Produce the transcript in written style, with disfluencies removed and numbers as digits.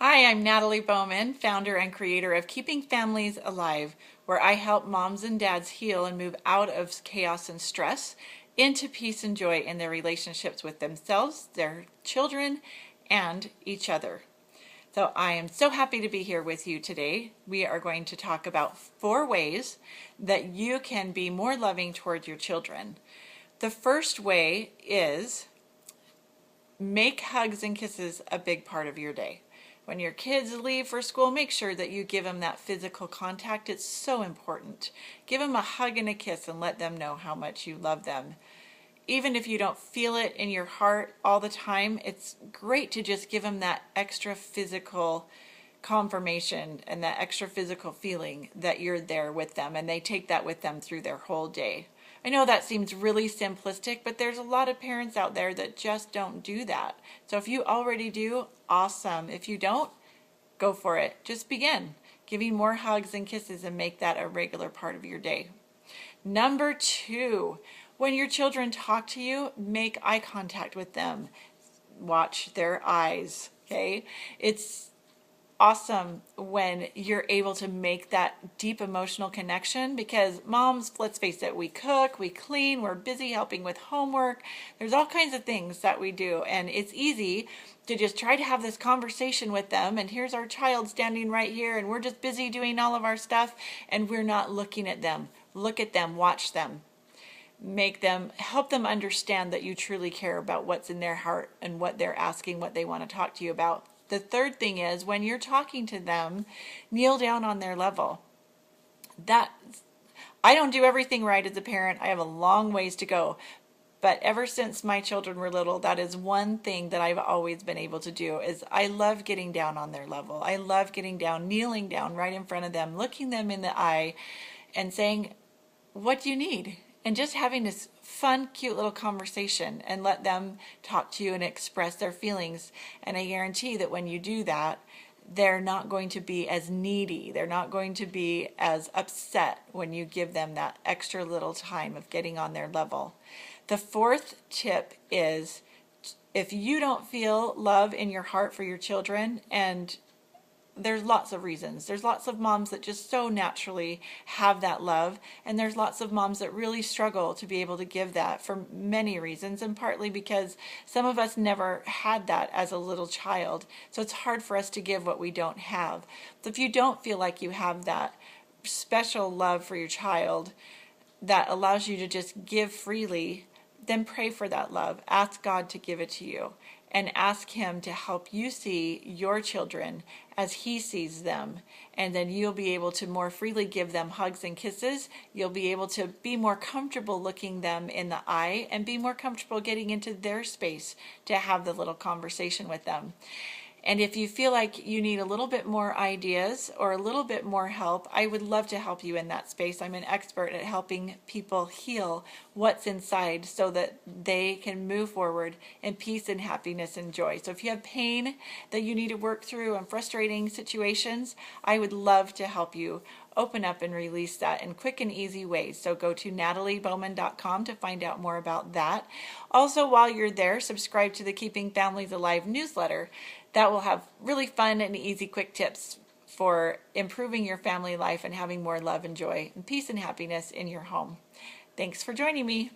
Hi, I'm Natalie Bowman, founder and creator of Keeping Families Alive, where I help moms and dads heal and move out of chaos and stress into peace and joy in their relationships with themselves, their children, and each other. So I am so happy to be here with you today. We are going to talk about 4 ways that you can be more loving toward your children. The first way is make hugs and kisses a big part of your day. When your kids leave for school, make sure that you give them that physical contact. It's so important. Give them a hug and a kiss and let them know how much you love them. Even if you don't feel it in your heart all the time, it's great to just give them that extra physical confirmation and that extra physical feeling that you're there with them, and they take that with them through their whole day. I know that seems really simplistic, but there's a lot of parents out there that just don't do that. So if you already do, awesome. If you don't, go for it. Just begin giving more hugs and kisses and make that a regular part of your day. Number 2, when your children talk to you, make eye contact with them. Watch their eyes, okay? It's awesome when you're able to make that deep emotional connection, because moms, let's face it, we cook, we clean, we're busy helping with homework. There's all kinds of things that we do, and it's easy to just try to have this conversation with them, and here's our child standing right here and we're just busy doing all of our stuff and we're not looking at them. Look at them, watch them. Help them understand that you truly care about what's in their heart and what they're asking, what they want to talk to you about. The third thing is, when you're talking to them, kneel down on their level. I don't do everything right as a parent. I have a long ways to go. But ever since my children were little, that is one thing that I've always been able to do. Is I love getting down on their level. I love getting down, kneeling down right in front of them, looking them in the eye and saying, "What do you need?" And just having this fun, cute little conversation, and let them talk to you and express their feelings. And I guarantee that when you do that, they're not going to be as needy. They're not going to be as upset when you give them that extra little time of getting on their level. The fourth tip is, if you don't feel love in your heart for your children, and there's lots of reasons. There's lots of moms that just so naturally have that love, and there's lots of moms that really struggle to be able to give that for many reasons, and partly because some of us never had that as a little child. So it's hard for us to give what we don't have. So if you don't feel like you have that special love for your child that allows you to just give freely, then pray for that love. Ask God to give it to you, and ask Him to help you see your children as He sees them. And then you'll be able to more freely give them hugs and kisses. You'll be able to be more comfortable looking them in the eye and be more comfortable getting into their space to have the little conversation with them. And if you feel like you need a little bit more ideas or a little bit more help, I would love to help you in that space. I'm an expert at helping people heal what's inside so that they can move forward in peace and happiness and joy. So if you have pain that you need to work through and frustrating situations, I would love to help you open up and release that in quick and easy ways. So go to nataliebowman.com to find out more about that. Also, while you're there, subscribe to the Keeping Families Alive newsletter. That will have really fun and easy quick tips for improving your family life and having more love and joy and peace and happiness in your home. Thanks for joining me.